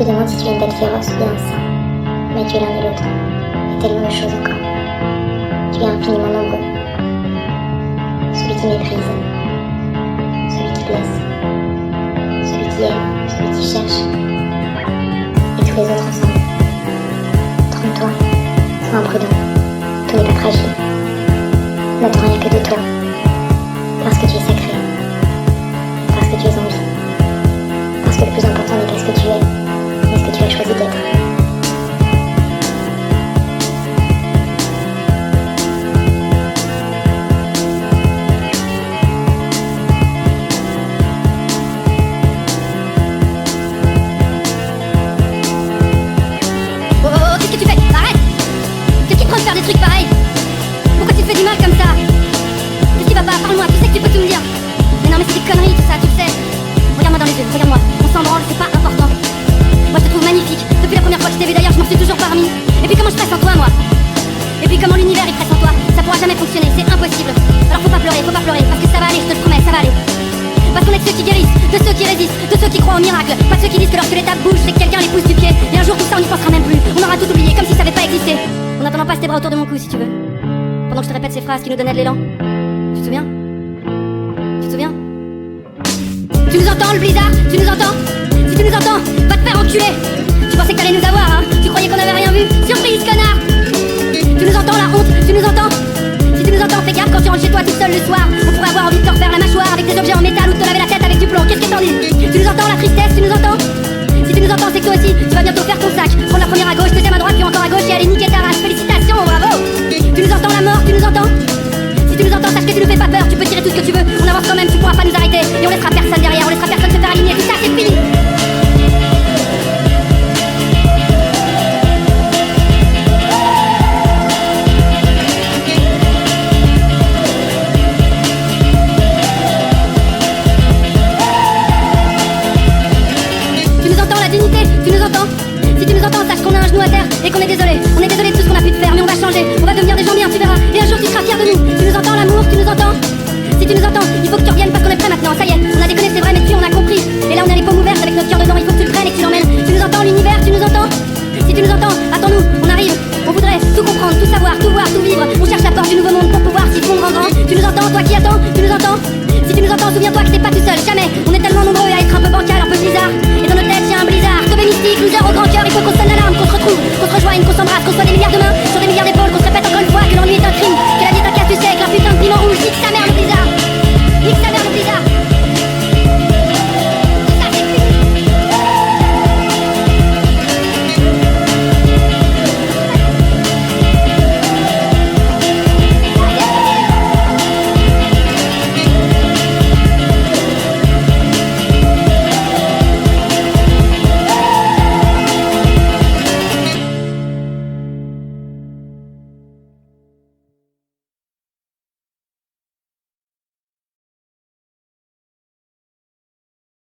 te demande si tu es une bête féroce ou bien un saint. Mais tu es l'un et l'autre. Et tellement de choses encore. Tu es infiniment nombreux. Celui qui méprise. Celui qui blesse. Celui qui aime. Celui qui cherche. Et tous les autres ensemble. Trompe-toi. Sois imprudent. Tout n'est pas fragile. N'attends rien que de toi. Parce que tu es sacré. Parce que tu es en vie. Parce que le plus important n'est pas ce que tu es, mais ce que tu as choisi d'être. Oh, qu'est-ce que tu fais? Arrête! Qu'est-ce qui te prend de faire des trucs pareils? Pourquoi tu te fais du mal comme ça? Qu'est-ce qui va pas? Parle-moi, tu sais que tu peux tout me dire. Mais non, mais c'est des conneries tout ça, tu le sais. Regarde-moi dans les yeux, regarde-moi. On s'en branle, c'est pas important. Moi je te trouve magnifique. Depuis la première fois que je t'ai vu d'ailleurs, je m'en suis toujours parmi. Et puis comment je presse en toi, moi? Et puis comment l'univers il presse en toi? Ça pourra jamais fonctionner, c'est impossible. Alors faut pas pleurer, parce que ça va aller, je te le promets, ça va aller. Parce qu'on est de ceux qui guérissent, de ceux qui résistent, de ceux qui croient au miracle. Pas de ceux qui disent que lorsque l'étape bouge, c'est que quelqu'un les pousse du pied. Et un jour tout ça on n'y pensera même plus. On aura tout oublié, comme si ça avait pas existé. En attendant, passe tes bras autour de mon cou si tu veux. Pendant que je te répète ces phrases qui nous donnaient de l'élan. Tu te souviens? Tu te souviens? Tu nous entends, le blizzard? Tu nous entends? Si tu nous entends, va te faire enculer. Tu pensais que t'allais nous avoir, hein? Tu croyais qu'on avait rien vu? Surprise, connard! Tu nous entends, la honte? Tu nous entends? Si tu nous entends, fais gaffe quand tu rentres chez toi tout seul le soir. On pourrait avoir envie de te refaire la mâchoire avec des objets en métal ou de te laver la tête avec du plomb. Qu'est-ce que t'en dis? Tu nous entends, la tristesse? Tu nous entends? Si tu nous entends, c'est que toi aussi, tu vas bientôt faire ton sac. Prendre la première à gauche, deuxième à droite, puis encore à gauche et aller niquer ta race. Félicitations, bravo! Tu nous entends, la mort? Tu nous entends? Si tu nous entends, sache que tu nous fais pas peur, tu peux tirer tout ce que tu veux. On avance quand même, tu pourras pas nous arrêter. Et on laissera personne derrière, on laissera personne se faire aligner. Tout ça, c'est fini. Tu nous entends, la dignité? Tu nous entends? Si tu nous entends, sache qu'on a un genou à terre et qu'on est désolé. On est désolé de tout ce qu'on a pu te faire, mais on va changer. On va devenir des gens bien, tu verras. Et un jour, tu seras fier de nous. Tu nous entends, l'amour? Tu nous entends? Si tu nous entends,